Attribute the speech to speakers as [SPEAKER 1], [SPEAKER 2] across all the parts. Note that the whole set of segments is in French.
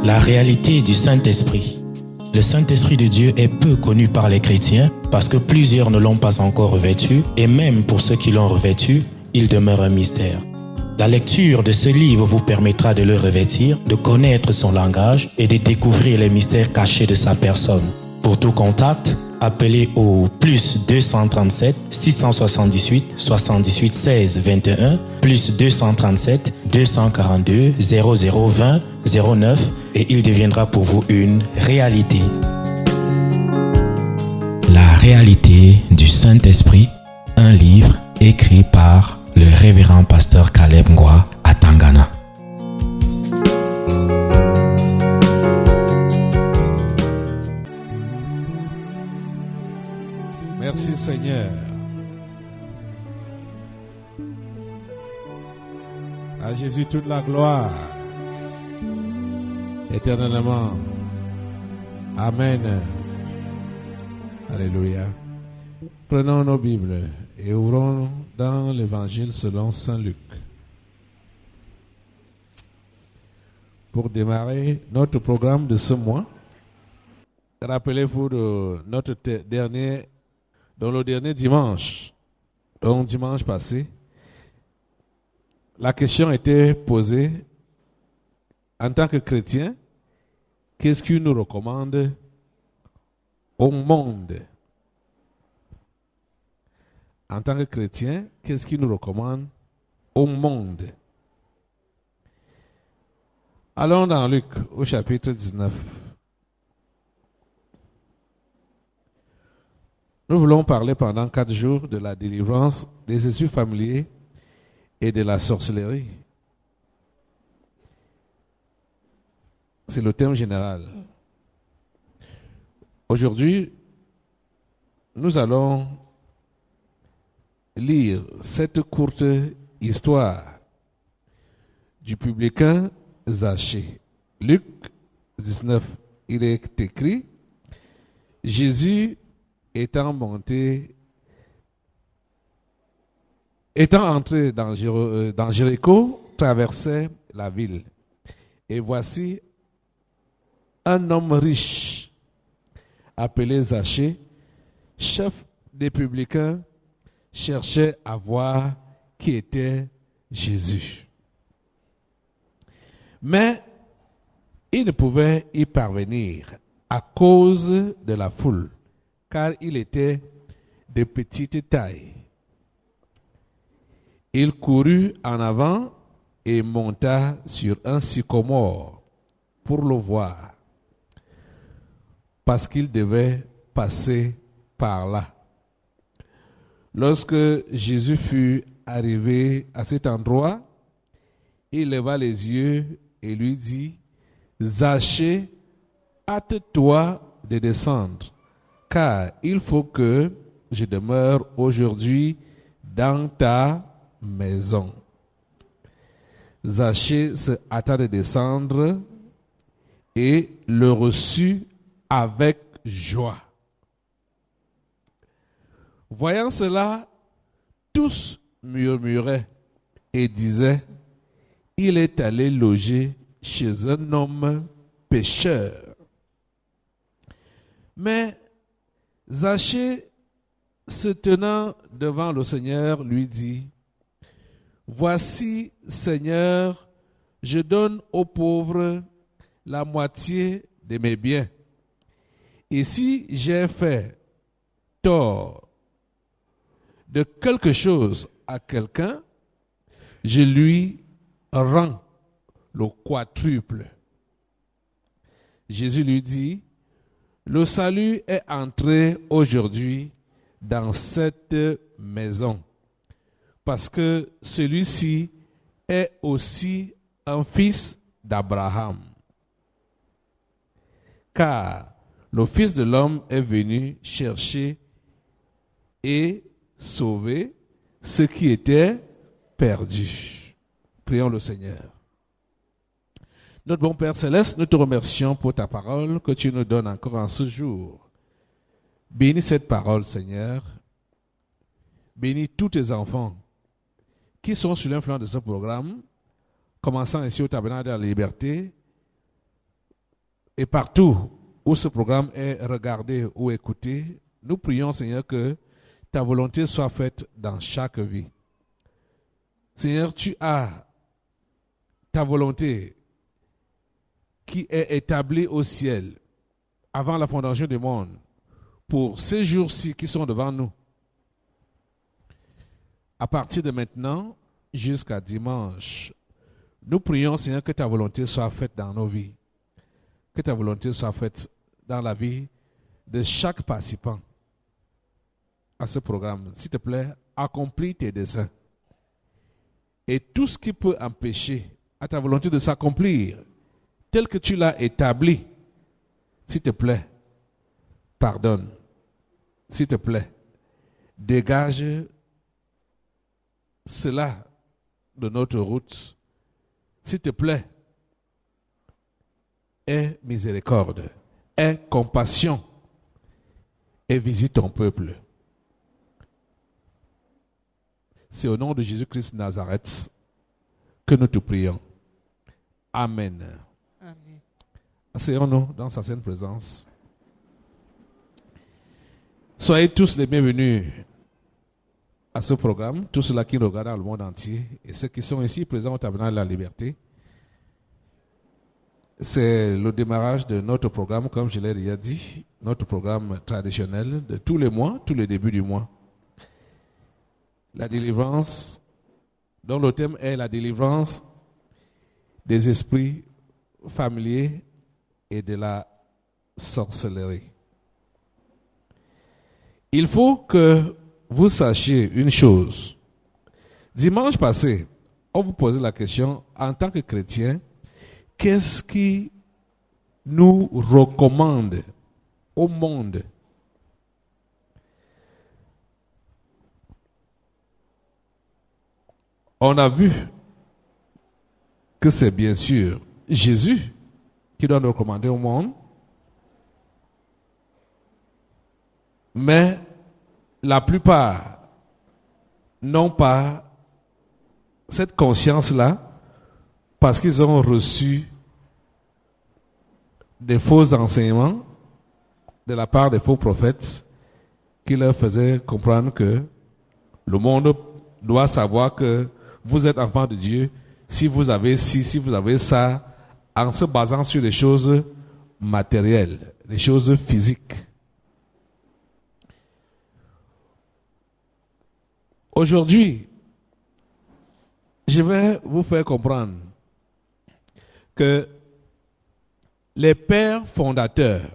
[SPEAKER 1] La réalité du Saint-Esprit. Le Saint-Esprit de Dieu est peu connu par les chrétiens parce que plusieurs ne l'ont pas encore revêtu et même pour ceux qui l'ont revêtu, il demeure un mystère. La lecture de ce livre vous permettra de le revêtir, de connaître son langage et de découvrir les mystères cachés de sa personne. Pour tout contact, appelez au plus 237 678 78 16 21 plus 237 242 0020 09 et il deviendra pour vous une réalité. La réalité du Saint-Esprit, un livre écrit par le révérend pasteur Caleb Ngwa à Tangana.
[SPEAKER 2] Merci Seigneur. À Jésus toute la gloire. Éternellement. Amen. Alléluia. Prenons nos Bibles et ouvrons dans l'Évangile selon Saint Luc. Pour démarrer notre programme de ce mois, rappelez-vous de notre dernier dimanche, donc dimanche passé, la question était posée, en tant que chrétien, qu'est-ce qu'il nous recommande au monde? En tant que chrétien, qu'est-ce qu'il nous recommande au monde? Allons dans Luc au chapitre 19. Nous voulons parler pendant 4 jours de la délivrance des esprits familiers et de la sorcellerie. C'est le thème général. Aujourd'hui, nous allons lire cette courte histoire du publicain Zachée. Luc 19, il est écrit, Jésus étant entré dans Jéricho, traversait la ville. Et voici un homme riche, appelé Zachée, chef des publicains, cherchait à voir qui était Jésus. Mais il ne pouvait y parvenir à cause de la foule, car il était de petite taille. Il courut en avant et monta sur un sycomore pour le voir, parce qu'il devait passer par là. Lorsque Jésus fut arrivé à cet endroit, il leva les yeux et lui dit, Zachée, hâte-toi de descendre, car il faut que je demeure aujourd'hui dans ta maison. Zachée se hâta de descendre et le reçut avec joie. Voyant cela, tous murmuraient et disaient, il est allé loger chez un homme pécheur. Mais Zachée, se tenant devant le Seigneur, lui dit, voici, Seigneur, je donne aux pauvres la moitié de mes biens. Et si j'ai fait tort de quelque chose à quelqu'un, je lui rends le quadruple. Jésus lui dit, le salut est entré aujourd'hui dans cette maison, parce que celui-ci est aussi un fils d'Abraham. Car le Fils de l'homme est venu chercher et sauver ce qui était perdu. Prions le Seigneur. Notre bon Père Céleste, nous te remercions pour ta parole que tu nous donnes encore en ce jour. Bénis cette parole, Seigneur. Bénis tous tes enfants qui sont sous l'influence de ce programme, commençant ici au Tabernacle de la Liberté, Et partout où ce programme est regardé ou écouté, nous prions, Seigneur, que ta volonté soit faite dans chaque vie. Seigneur, tu as ta volonté qui est établie au ciel avant la fondation du monde pour ces jours-ci qui sont devant nous. À partir de maintenant jusqu'à dimanche, nous prions, Seigneur, que ta volonté soit faite dans nos vies. Que ta volonté soit faite dans la vie de chaque participant à ce programme. S'il te plaît, accomplis tes desseins. Et tout ce qui peut empêcher à ta volonté de s'accomplir, tel que tu l'as établi, s'il te plaît, pardonne. S'il te plaît, dégage cela de notre route. S'il te plaît, aie miséricorde, aie compassion et visite ton peuple. C'est au nom de Jésus-Christ de Nazareth que nous te prions. Amen.
[SPEAKER 3] Amen.
[SPEAKER 2] Asseyons-nous dans sa sainte présence. Soyez tous les bienvenus à ce programme, tous ceux qui nous regardent dans le monde entier et ceux qui sont ici présents au Tabernacle de la Liberté. C'est le démarrage de notre programme, comme je l'ai déjà dit, notre programme traditionnel de tous les mois, tous les débuts du mois. La délivrance, dont le thème est la délivrance des esprits familiers et de la sorcellerie. Il faut que vous sachiez une chose. Dimanche passé, on vous posait la question, en tant que chrétien, qu'est-ce qui nous recommande au monde? On a vu que c'est bien sûr Jésus qui doit nous recommander au monde, mais la plupart n'ont pas cette conscience-là parce qu'ils ont reçu des faux enseignements de la part des faux prophètes qui leur faisaient comprendre que le monde doit savoir que vous êtes enfant de Dieu si vous avez ci, si vous avez ça, en se basant sur des choses matérielles, des choses physiques. Aujourd'hui, je vais vous faire comprendre que les pères fondateurs,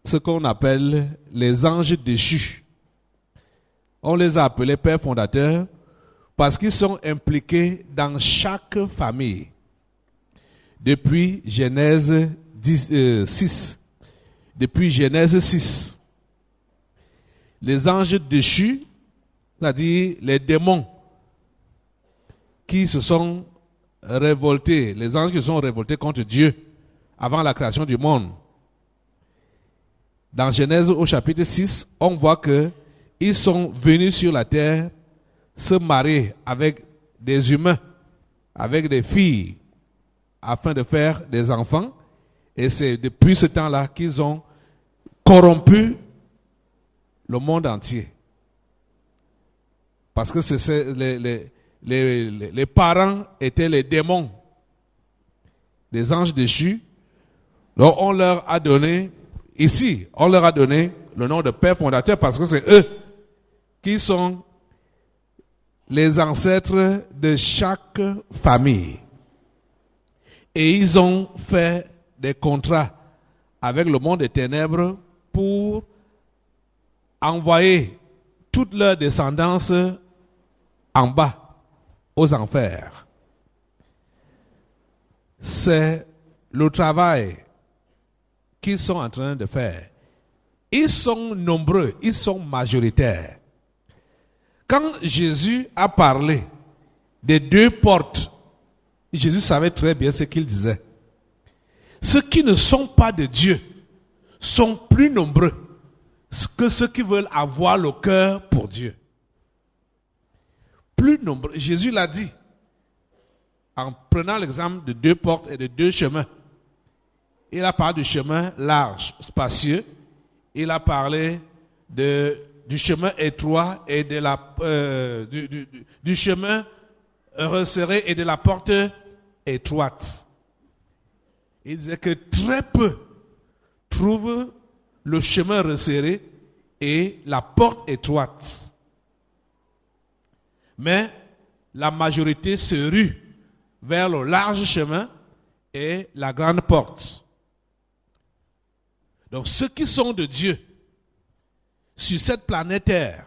[SPEAKER 2] ce qu'on appelle les anges déchus, on les a appelés pères fondateurs parce qu'ils sont impliqués dans chaque famille. Depuis Genèse 6. Depuis Genèse 6. Les anges déchus, c'est-à-dire les démons qui se sont révoltés, les anges qui se sont révoltés contre Dieu avant la création du monde. Dans Genèse au chapitre 6, on voit que ils sont venus sur la terre se marier avec des humains, avec des filles, afin de faire des enfants. Et c'est depuis ce temps-là qu'ils ont corrompu le monde entier. Parce que les parents étaient les démons, des anges déchus. Donc on leur a donné, ici, on leur a donné le nom de père fondateur parce que c'est eux qui sont les ancêtres de chaque famille. Et ils ont fait des contrats avec le monde des ténèbres pour envoyer toute leur descendance en bas, aux enfers. C'est le travail qu'ils sont en train de faire. Ils sont nombreux, ils sont majoritaires. Quand Jésus a parlé des deux portes, Jésus savait très bien ce qu'il disait. Ceux qui ne sont pas de Dieu sont plus nombreux que ceux qui veulent avoir le cœur pour Dieu. Plus nombreux. Jésus l'a dit en prenant l'exemple de 2 portes et de 2 chemins. Il a parlé du chemin large, spacieux. Il a parlé du chemin étroit et du chemin resserré et de la porte étroite. Il disait que très peu trouvent le chemin resserré et la porte étroite. Mais la majorité se rue vers le large chemin et la grande porte. Donc ceux qui sont de Dieu sur cette planète Terre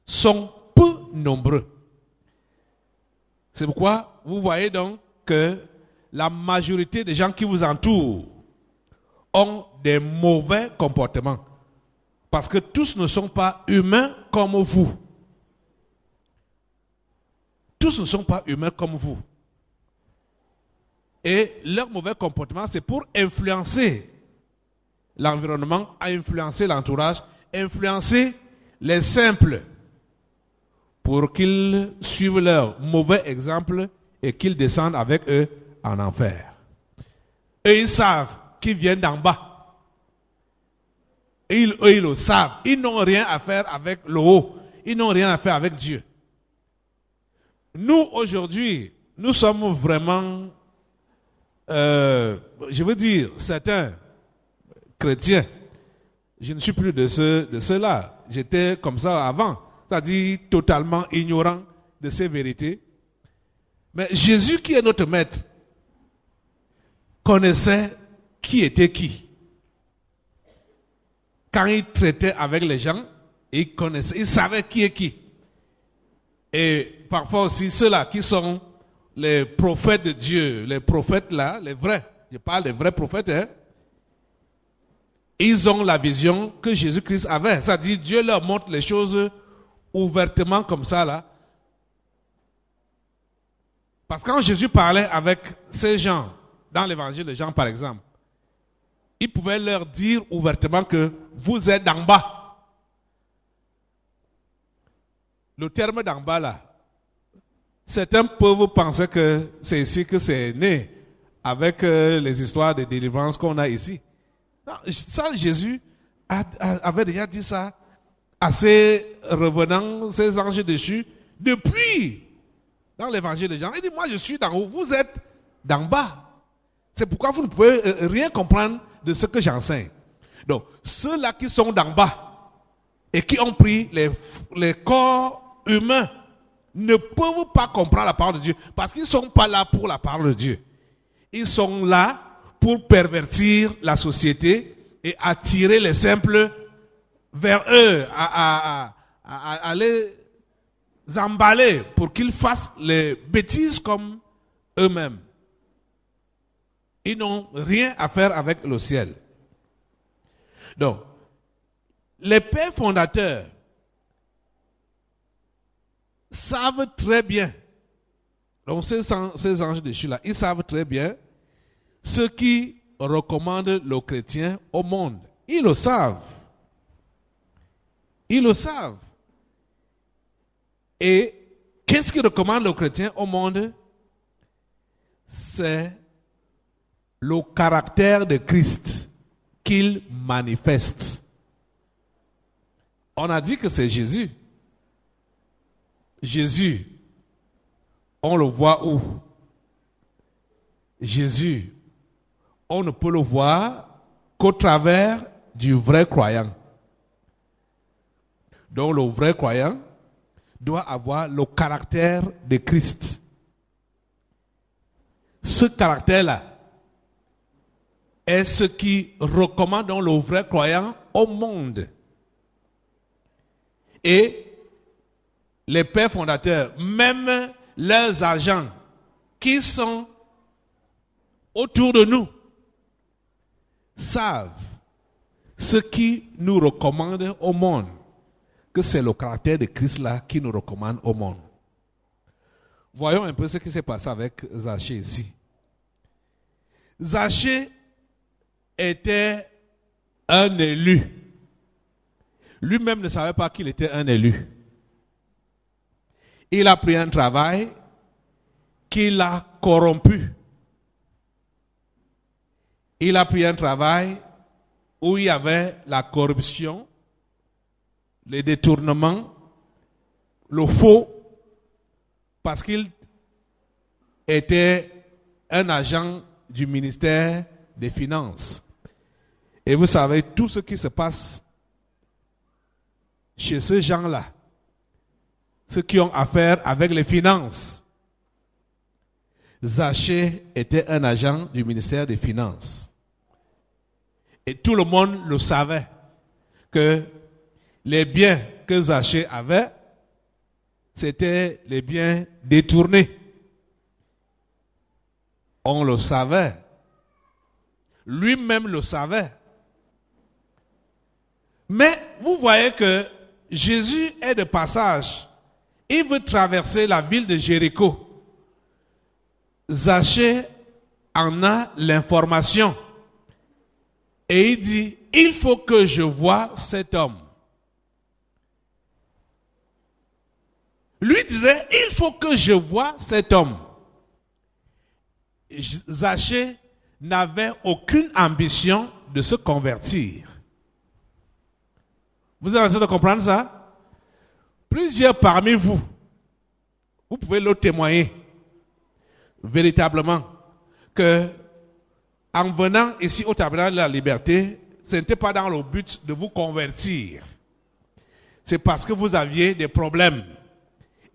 [SPEAKER 2] sont peu nombreux. C'est pourquoi vous voyez donc que la majorité des gens qui vous entourent ont des mauvais comportements. Parce que tous ne sont pas humains comme vous. Tous ne sont pas humains comme vous. Et leur mauvais comportement, c'est pour influencer l'environnement, influencer l'entourage, influencer les simples pour qu'ils suivent leur mauvais exemple et qu'ils descendent avec eux en enfer. Et ils savent qu'ils viennent d'en bas. Et eux, ils le savent. Ils n'ont rien à faire avec le haut. Ils n'ont rien à faire avec Dieu. Nous, aujourd'hui, nous sommes vraiment, je veux dire, certains chrétiens. Je ne suis plus de ceux-là. J'étais comme ça avant. C'est-à-dire totalement ignorant de ces vérités. Mais Jésus, qui est notre maître, connaissait qui était qui. Quand il traitait avec les gens, il savait qui est qui. Et parfois aussi ceux-là qui sont les prophètes de Dieu, les prophètes là, les vrais, je parle des vrais prophètes, hein, ils ont la vision que Jésus-Christ avait. C'est-à-dire Dieu leur montre les choses ouvertement comme ça là. Parce que quand Jésus parlait avec ces gens, dans l'évangile de Jean par exemple, il pouvait leur dire ouvertement que vous êtes d'en bas. Le terme d'en bas là, certains peuvent penser que c'est ici que c'est né avec les histoires de délivrance qu'on a ici. Non, ça, Jésus avait déjà dit ça à ses revenants, ses anges déchus, depuis dans l'évangile de Jean. Il dit, moi je suis d'en haut, vous êtes d'en bas. C'est pourquoi vous ne pouvez rien comprendre de ce que j'enseigne. Donc, ceux-là qui sont d'en bas et qui ont pris les corps humains ne peuvent pas comprendre la parole de Dieu parce qu'ils ne sont pas là pour la parole de Dieu. Ils sont là pour pervertir la société et attirer les simples vers eux, à les emballer pour qu'ils fassent les bêtises comme eux-mêmes. Ils n'ont rien à faire avec le ciel. Donc, les pères fondateurs savent très bien, donc ces anges déchus-là, ils savent très bien ce qui recommande le chrétien au monde. Ils le savent. Ils le savent. Et qu'est-ce qui recommande le chrétien au monde? C'est le caractère de Christ qu'il manifeste. On a dit que c'est Jésus. Jésus, on le voit où? Jésus, on ne peut le voir qu'au travers du vrai croyant. Donc le vrai croyant doit avoir le caractère de Christ. Ce caractère-là est ce qui recommande donc le vrai croyant au monde. Et les pères fondateurs, même leurs agents qui sont autour de nous, savent ce qui nous recommande au monde, que c'est le caractère de Christ là qui nous recommande au monde. Voyons un peu ce qui s'est passé avec Zachée ici. Zachée était un élu. Lui-même ne savait pas qu'il était un élu. Il a pris un travail qui l'a corrompu. Il a pris un travail où il y avait la corruption, les détournements, le faux, parce qu'il était un agent du ministère des Finances. Et vous savez, tout ce qui se passe chez ces gens-là, ceux qui ont affaire avec les finances, Zachée était un agent du ministère des Finances. Et tout le monde le savait, que les biens que Zachée avait, c'était les biens détournés. On le savait. Lui-même le savait. Mais vous voyez que Jésus est de passage. Il veut traverser la ville de Jéricho. Zachée en a l'information. Et il dit, il faut que je voie cet homme. Lui disait, il faut que je voie cet homme. Zachée n'avait aucune ambition de se convertir. Vous êtes en train de comprendre ça? Plusieurs parmi vous, vous pouvez le témoigner véritablement que en venant ici au tabernacle de la liberté, ce n'était pas dans le but de vous convertir. C'est parce que vous aviez des problèmes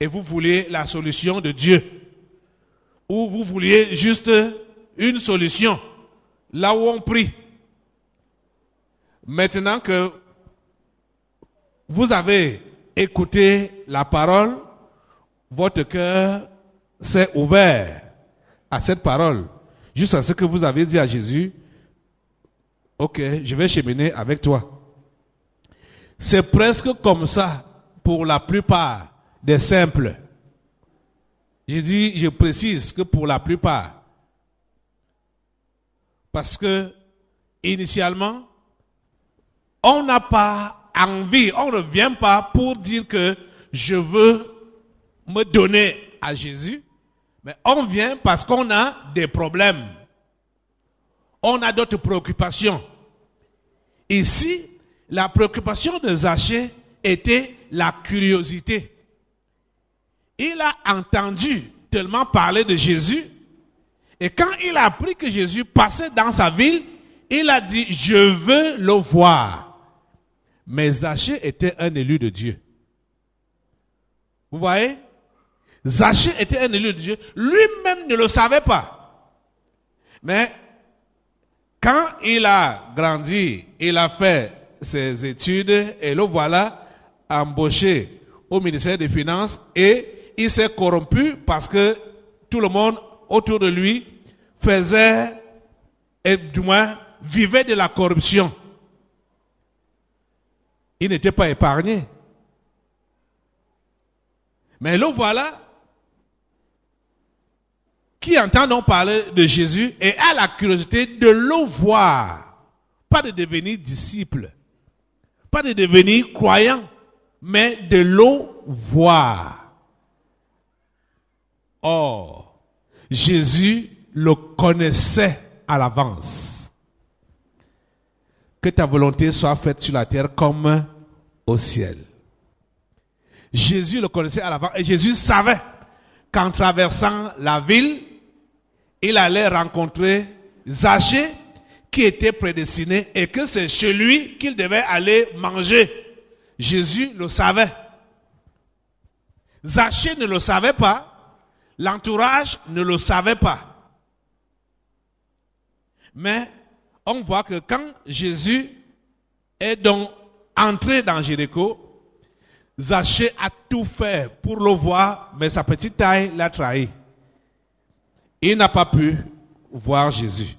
[SPEAKER 2] et vous vouliez la solution de Dieu. Ou vous vouliez juste une solution là où on prie. Maintenant que vous avez écouté la parole, votre cœur s'est ouvert à cette parole. Juste à ce que vous avez dit à Jésus, ok, je vais cheminer avec toi. C'est presque comme ça pour la plupart des simples. Je précise que pour la plupart. Parce que, initialement, on n'a pas envie, on ne vient pas pour dire que je veux me donner à Jésus. Mais on vient parce qu'on a des problèmes. On a d'autres préoccupations. Ici, la préoccupation de Zachée était la curiosité. Il a entendu tellement parler de Jésus. Et quand il a appris que Jésus passait dans sa ville, il a dit, je veux le voir. Mais Zachée était un élu de Dieu. Vous voyez? Zachée était un élu de Dieu. Lui-même ne le savait pas. Mais quand il a grandi, il a fait ses études et le voilà embauché au ministère des Finances et il s'est corrompu parce que tout le monde autour de lui faisait et du moins vivait de la corruption. Il n'était pas épargné. Mais le voilà qui entend donc parler de Jésus et a la curiosité de le voir. Pas de devenir disciple, pas de devenir croyant, mais de le voir. Or, Jésus le connaissait à l'avance. Que ta volonté soit faite sur la terre comme au ciel. Jésus le connaissait à l'avance et Jésus savait qu'en traversant la ville, il allait rencontrer Zachée qui était prédestiné et que c'est chez lui qu'il devait aller manger. Jésus le savait. Zachée ne le savait pas. L'entourage ne le savait pas. Mais on voit que quand Jésus est donc entré dans Jéricho, Zachée a tout fait pour le voir, mais sa petite taille l'a trahi. Il n'a pas pu voir Jésus.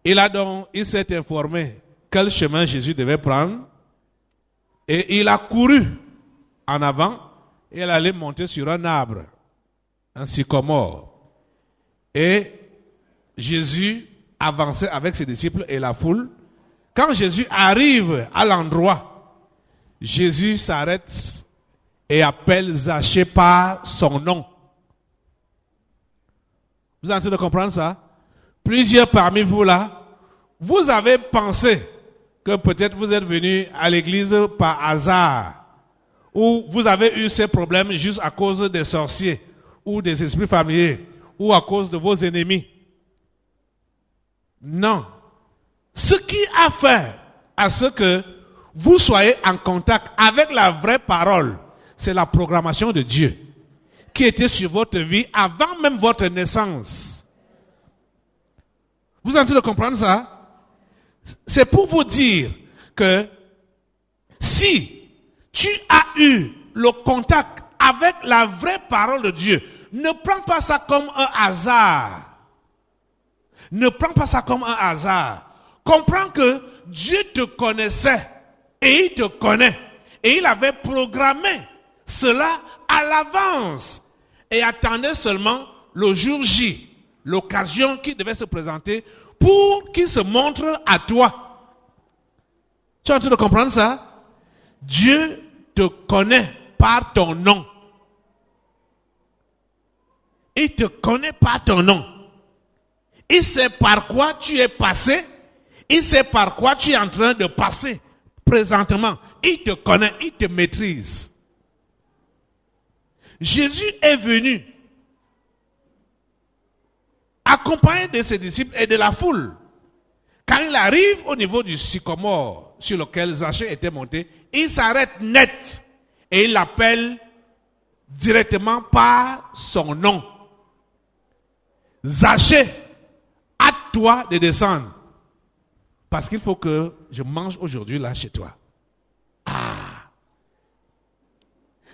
[SPEAKER 2] Il s'est informé quel chemin Jésus devait prendre et il a couru en avant et il allait monter sur un arbre, un sycomore. Et Jésus avançait avec ses disciples et la foule. Quand Jésus arrive à l'endroit, Jésus s'arrête et appelle Zachée par son nom. Vous êtes en train de comprendre ça? Plusieurs parmi vous là, vous avez pensé que peut-être vous êtes venus à l'église par hasard, ou vous avez eu ces problèmes juste à cause des sorciers, ou des esprits familiers, ou à cause de vos ennemis. Non. Ce qui a fait à ce que vous soyez en contact avec la vraie parole, c'est la programmation de Dieu qui était sur votre vie avant même votre naissance. Vous êtes en train de comprendre ça? C'est pour vous dire que si tu as eu le contact avec la vraie parole de Dieu, ne prends pas ça comme un hasard. Ne prends pas ça comme un hasard. Comprends que Dieu te connaissait et il te connaît. Et il avait programmé cela à l'avance et attendait seulement le jour J, l'occasion qui devait se présenter pour qu'il se montre à toi. Tu es en train de comprendre ça? Dieu te connaît par ton nom. Il te connaît par ton nom. Il sait par quoi tu es passé. Il sait par quoi tu es en train de passer présentement. Il te connaît, il te maîtrise. Jésus est venu accompagné de ses disciples et de la foule. Quand il arrive au niveau du sycomore sur lequel Zachée était monté, il s'arrête net et il l'appelle directement par son nom. Zachée, hâte-toi de descendre. Parce qu'il faut que je mange aujourd'hui là chez toi. Ah!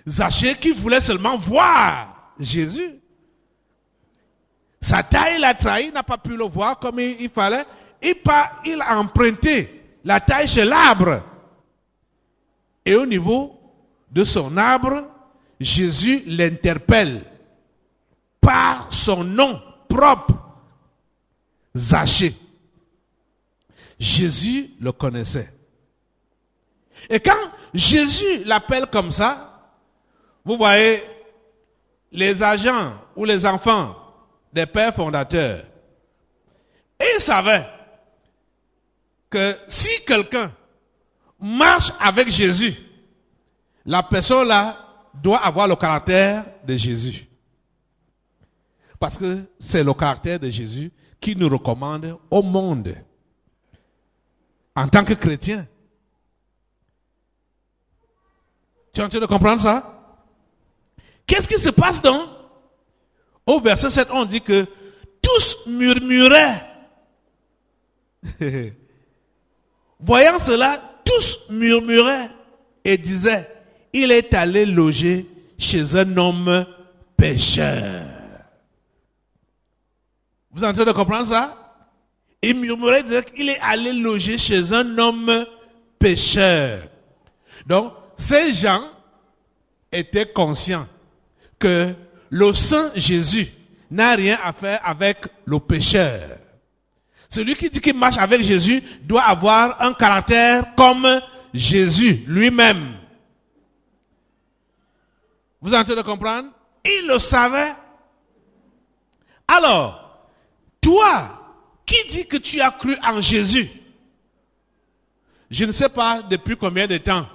[SPEAKER 2] Zachée qui voulait seulement voir Jésus. Sa taille l'a trahi, il n'a pas pu le voir comme il fallait. Il a emprunté la taille chez l'arbre. Et au niveau de son arbre, Jésus l'interpelle par son nom propre. Zachée. Jésus le connaissait. Et quand Jésus l'appelle comme ça, vous voyez, les agents ou les enfants des pères fondateurs, ils savaient que si quelqu'un marche avec Jésus, la personne là doit avoir le caractère de Jésus. Parce que c'est le caractère de Jésus qui nous recommande au monde. En tant que chrétien. Tu es en train de comprendre ça? Qu'est-ce qui se passe donc? Au verset 7, on dit que tous murmuraient. Voyant cela, tous murmuraient et disaient, il est allé loger chez un homme pécheur. Vous êtes en train de comprendre ça? Ils murmuraient et disaient qu'il est allé loger chez un homme pécheur. Donc, ces gens étaient conscients que le Saint Jésus n'a rien à faire avec le pécheur. Celui qui dit qu'il marche avec Jésus doit avoir un caractère comme Jésus lui-même. Vous êtes en train de comprendre? Il le savait. Alors, toi, qui dit que tu as cru en Jésus? Je ne sais pas depuis combien de temps.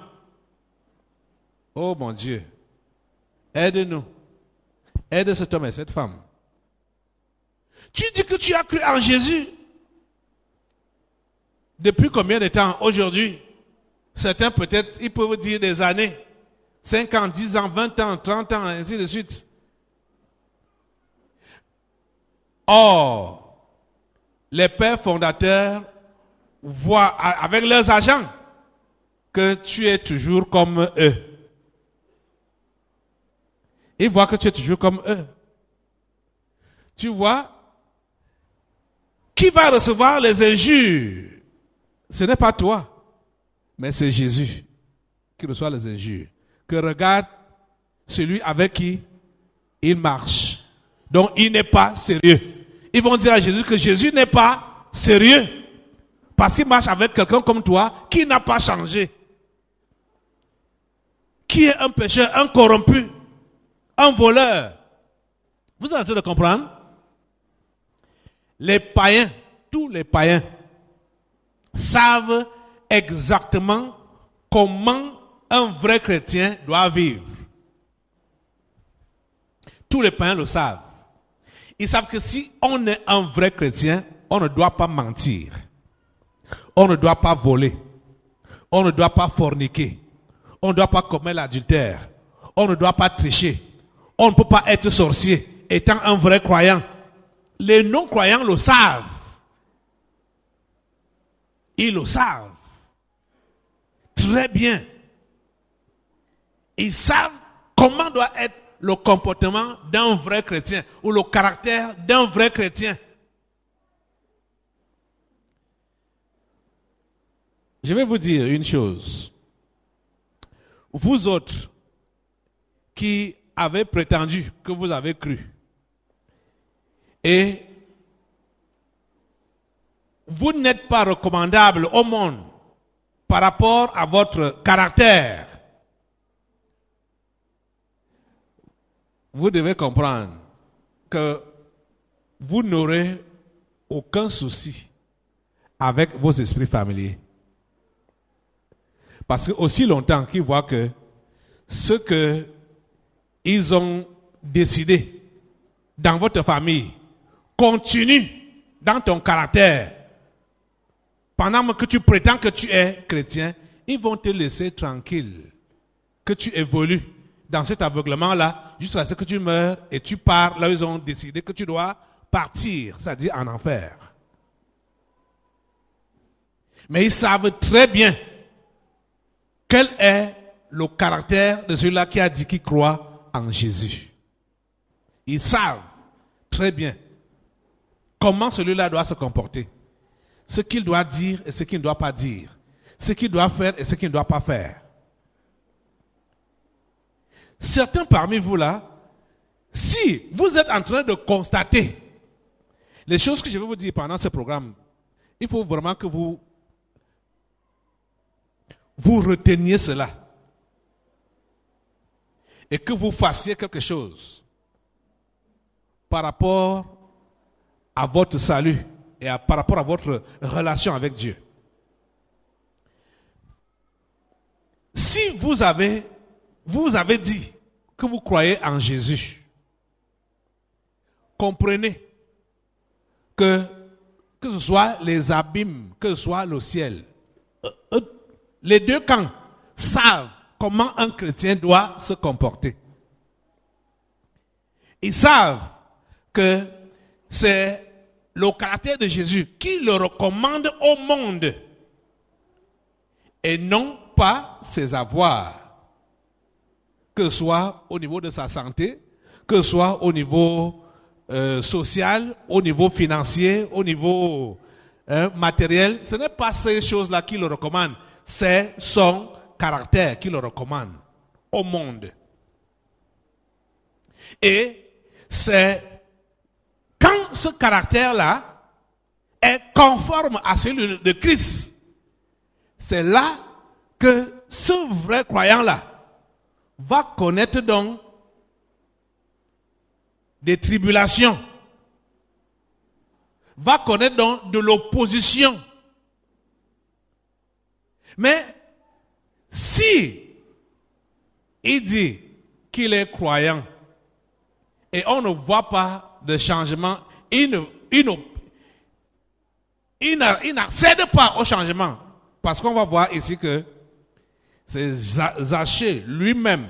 [SPEAKER 2] Oh mon Dieu, aide-nous. Aide cet homme et cette femme. Tu dis que tu as cru en Jésus. Depuis combien de temps? Aujourd'hui, certains peut-être, ils peuvent dire des années. 5 ans, 10 ans, 20 ans, 30 ans, ainsi de suite. Or, les pères fondateurs voient avec leurs agents que tu es toujours comme eux. Ils voient que tu es toujours comme eux. Tu vois, qui va recevoir les injures? Ce n'est pas toi, mais c'est Jésus qui reçoit les injures. Que regarde celui avec qui il marche. Donc il n'est pas sérieux. Ils vont dire à Jésus que Jésus n'est pas sérieux. Parce qu'il marche avec quelqu'un comme toi qui n'a pas changé. Qui est un pécheur, un corrompu, un voleur. Vous êtes en train de comprendre? les païens, tous les païens, savent exactement comment un vrai chrétien doit vivre. Tous les païens le savent. Ils savent que si on est un vrai chrétien, on ne doit pas mentir. On ne doit pas voler. On ne doit pas forniquer. On ne doit pas commettre l'adultère. On ne doit pas tricher. On ne peut pas être sorcier, étant un vrai croyant. Les non-croyants le savent. Ils le savent. Très bien. Ils savent comment doit être le comportement d'un vrai chrétien ou le caractère d'un vrai chrétien. Je vais vous dire une chose. Vous autres qui avez prétendu que vous avez cru et vous n'êtes pas recommandable au monde par rapport à votre caractère, vous devez comprendre que vous n'aurez aucun souci avec vos esprits familiers. Parce que aussi longtemps qu'ils voient que ce que ils ont décidé dans votre famille continue dans ton caractère, pendant que tu prétends que tu es chrétien, ils vont te laisser tranquille, que tu évolues dans cet aveuglement-là, jusqu'à ce que tu meurs et tu pars là où ils ont décidé que tu dois partir, c'est-à-dire en enfer. Mais ils savent très bien quel est le caractère de celui-là qui a dit qu'il croit en Jésus. Ils savent très bien comment celui-là doit se comporter, ce qu'il doit dire et ce qu'il ne doit pas dire, ce qu'il doit faire et ce qu'il ne doit pas faire. Certains parmi vous là, si vous êtes en train de constater les choses que je vais vous dire pendant ce programme, il faut vraiment que vous reteniez cela et que vous fassiez quelque chose par rapport à votre salut et par rapport à votre relation avec Dieu. Si vous avez dit que vous croyez en Jésus, comprenez que ce soit les abîmes, que ce soit le ciel, les deux camps savent comment un chrétien doit se comporter. Ils savent que c'est le caractère de Jésus qui le recommande au monde et non pas ses avoirs, que ce soit au niveau de sa santé, que ce soit au niveau social, au niveau financier, au niveau matériel. Ce n'est pas ces choses-là qui le recommandent. C'est son caractère qui le recommande au monde. Et c'est quand ce caractère-là est conforme à celui de Christ, c'est là que ce vrai croyant-là va connaître donc des tribulations, va connaître donc de l'opposition. Mais si il dit qu'il est croyant et on ne voit pas de changement, il n'accède pas au changement. Parce qu'on va voir ici que c'est Zachée lui-même,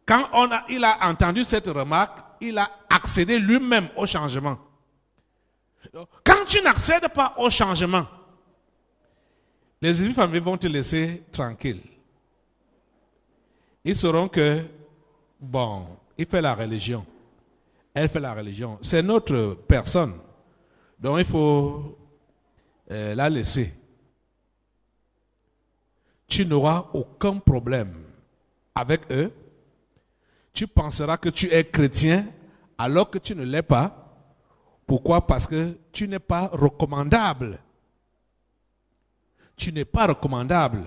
[SPEAKER 2] quand il a entendu cette remarque, il a accédé lui-même au changement. Quand tu n'accèdes pas au changement, les esprits familiers vont te laisser tranquille. Ils sauront que, bon, il fait la religion. Elle fait la religion. C'est notre personne. Donc il faut la laisser. Tu n'auras aucun problème avec eux. Tu penseras que tu es chrétien alors que tu ne l'es pas. Pourquoi? Parce que tu n'es pas recommandable. Tu n'es pas recommandable.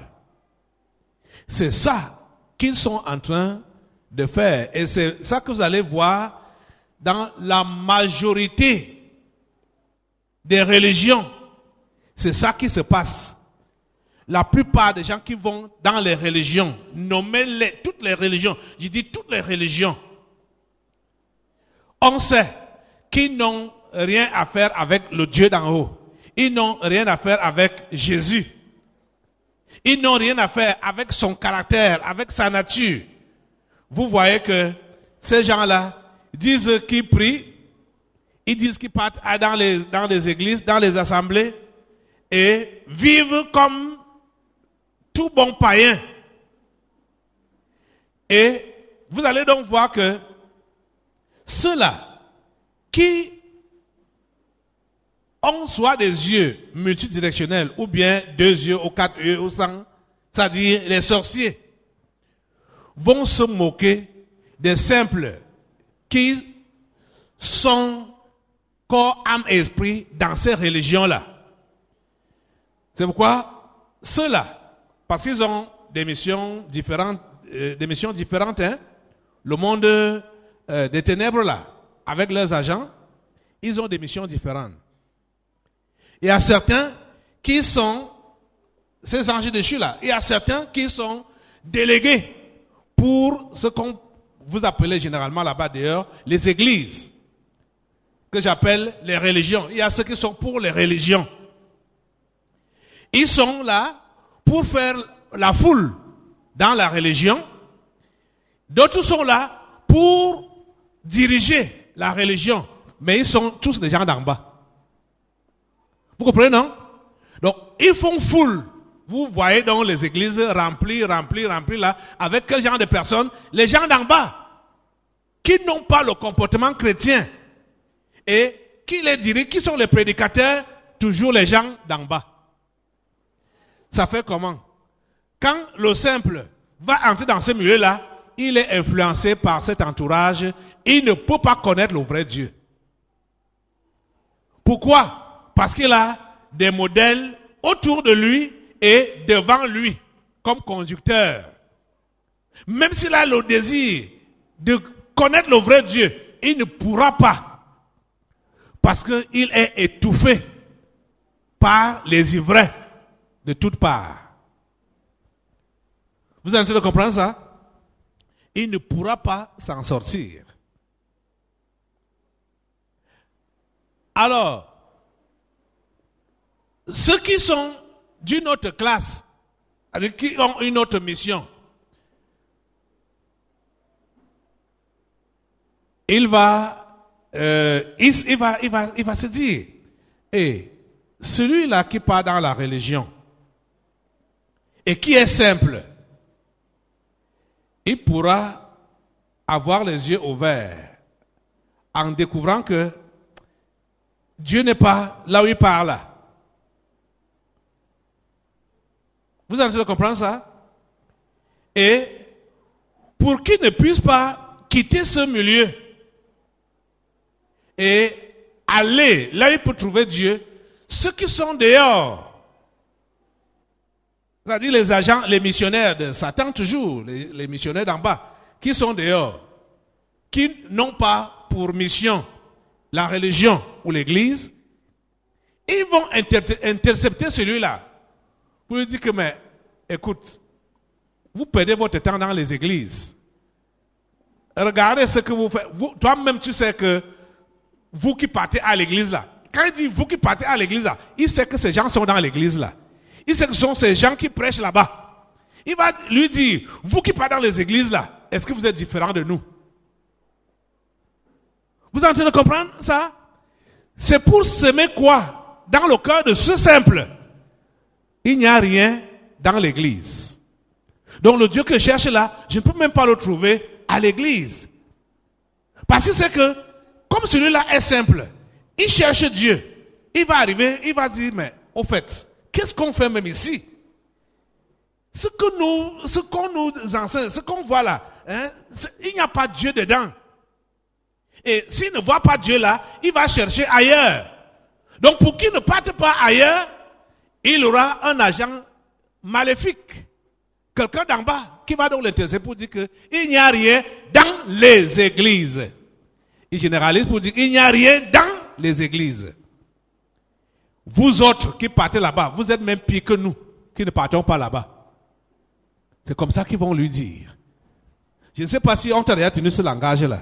[SPEAKER 2] C'est ça qu'ils sont en train de faire. Et c'est ça que vous allez voir dans la majorité des religions. C'est ça qui se passe. La plupart des gens qui vont dans les religions, nommez-les, toutes les religions, je dis toutes les religions, on sait qu'ils n'ont rien à faire avec le Dieu d'en haut. Ils n'ont rien à faire avec Jésus. Ils n'ont rien à faire avec son caractère, avec sa nature. Vous voyez que ces gens-là disent qu'ils prient, ils disent qu'ils partent dans les églises, dans les assemblées et vivent comme tout bon païen. Et vous allez donc voir que ceux-là qui ont soit des yeux multidirectionnels ou bien 2 yeux ou 4 yeux ou 100, c'est-à-dire les sorciers, vont se moquer des simples qui sont corps, âme et esprit dans ces religions-là. C'est pourquoi ceux-là, parce qu'ils ont des missions différentes, hein, le monde des ténèbres là, avec leurs agents, ils ont des missions différentes. Il y a certains qui sont, ces anges déchus là, il y a certains qui sont délégués pour ce qu'on vous appelez généralement là-bas d'ailleurs, les églises, que j'appelle les religions. Il y a ceux qui sont pour les religions. Ils sont là pour faire la foule dans la religion. D'autres sont là pour diriger la religion. Mais ils sont tous des gens d'en bas. Vous comprenez, non? Donc, ils font foule. Vous voyez donc les églises remplies là, avec quel genre de personnes? Les gens d'en bas, qui n'ont pas le comportement chrétien. Et qui les dirigent, qui sont les prédicateurs? Toujours les gens d'en bas. Ça fait comment? Quand le simple va entrer dans ce milieu-là, il est influencé par cet entourage, il ne peut pas connaître le vrai Dieu. Pourquoi? Parce qu'il a des modèles autour de lui et devant lui, comme conducteur. Même s'il a le désir de connaître le vrai Dieu, il ne pourra pas. Parce qu'il est étouffé par les ivraies de toutes parts. Vous êtes en train de comprendre ça? Il ne pourra pas s'en sortir. Alors, ceux qui sont d'une autre classe, qui ont une autre mission, il va se dire, celui-là qui part dans la religion et qui est simple, il pourra avoir les yeux ouverts en découvrant que Dieu n'est pas là où il parle. Vous avez de comprendre ça? Et pour qu'il ne puisse pas quitter ce milieu et aller là où il peut trouver Dieu, ceux qui sont dehors, c'est-à-dire les agents, les missionnaires de Satan toujours, les missionnaires d'en bas, qui sont dehors, qui n'ont pas pour mission la religion ou l'église, ils vont intercepter celui-là pour lui dire que, mais, écoute, vous perdez votre temps dans les églises. Regardez ce que vous faites. Toi-même, tu sais que vous qui partez à l'église là, quand il dit vous qui partez à l'église là, il sait que ces gens sont dans l'église là. Il sait que ce sont ces gens qui prêchent là-bas. Il va lui dire, vous qui partez dans les églises là, est-ce que vous êtes différents de nous? Vous êtes en train de comprendre ça? C'est pour semer quoi? Dans le cœur de ce simple. Il n'y a rien dans l'église. Donc le Dieu que je cherche là, je ne peux même pas le trouver à l'église. Parce que c'est que, comme celui-là est simple, il cherche Dieu. Il va arriver, il va dire, mais au fait, qu'est-ce qu'on fait même ici? Ce qu'on nous enseigne, ce qu'on voit là, hein, il n'y a pas Dieu dedans. Et s'il ne voit pas Dieu là, il va chercher ailleurs. Donc pour qu'il ne parte pas ailleurs, il aura un agent maléfique. Quelqu'un d'en bas qui va donc l'intéresser pour dire qu'il n'y a rien dans les églises. Il généralise pour dire qu'il n'y a rien dans les églises. vous autres qui partez là-bas, vous êtes même pire que nous qui ne partons pas là-bas. C'est comme ça qu'ils vont lui dire. Je ne sais pas si on t'a déjà tenu ce langage-là.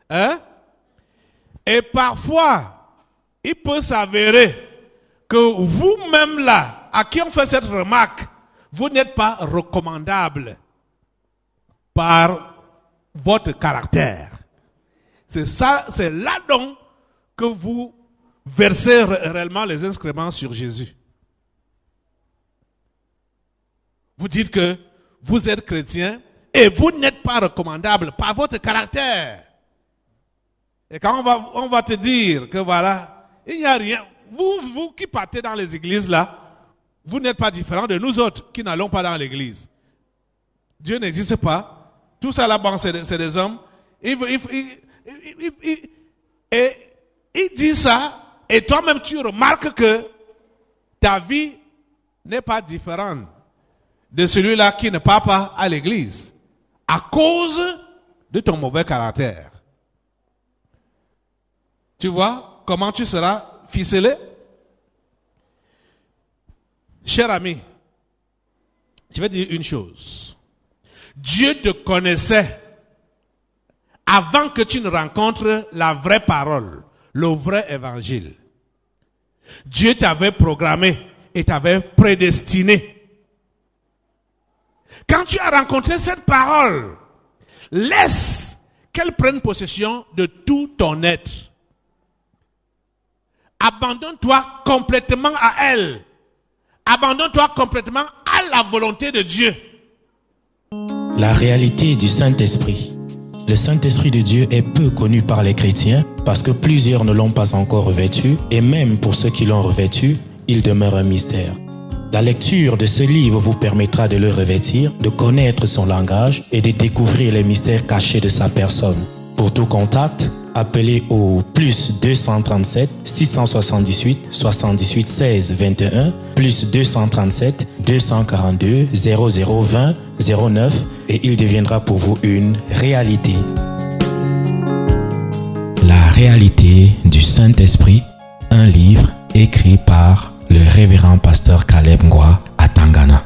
[SPEAKER 2] Hein? Et parfois, il peut s'avérer que vous-même là, à qui on fait cette remarque, vous n'êtes pas recommandable par votre caractère. C'est ça, c'est là donc que vous versez réellement les excréments sur Jésus. Vous dites que vous êtes chrétien et vous n'êtes pas recommandable par votre caractère. Et quand on va te dire que voilà, il n'y a rien. Vous qui partez dans les églises là, vous n'êtes pas différents de nous autres qui n'allons pas dans l'église. Dieu n'existe pas. Tout ça là-bas, c'est des hommes. Et il dit ça, et toi-même tu remarques que ta vie n'est pas différente de celui-là qui ne part pas à l'église à cause de ton mauvais caractère. Tu vois comment tu seras ficelé? Cher ami, je vais dire une chose. Dieu te connaissait avant que tu ne rencontres la vraie parole, le vrai évangile. Dieu t'avait programmé et t'avait prédestiné. Quand tu as rencontré cette parole, laisse qu'elle prenne possession de tout ton être. Abandonne-toi complètement à elle. Abandonne-toi complètement à la volonté de Dieu.
[SPEAKER 1] La réalité du Saint-Esprit. Le Saint-Esprit de Dieu est peu connu par les chrétiens parce que plusieurs ne l'ont pas encore revêtu et même pour ceux qui l'ont revêtu, il demeure un mystère. La lecture de ce livre vous permettra de le revêtir, de connaître son langage et de découvrir les mystères cachés de sa personne. Pour tout contact, appelez au plus 237 678 78 16 21 plus 237 242 0020 09 et il deviendra pour vous une réalité. La réalité du Saint-Esprit, un livre écrit par le révérend pasteur Caleb Ngwa à Tangana.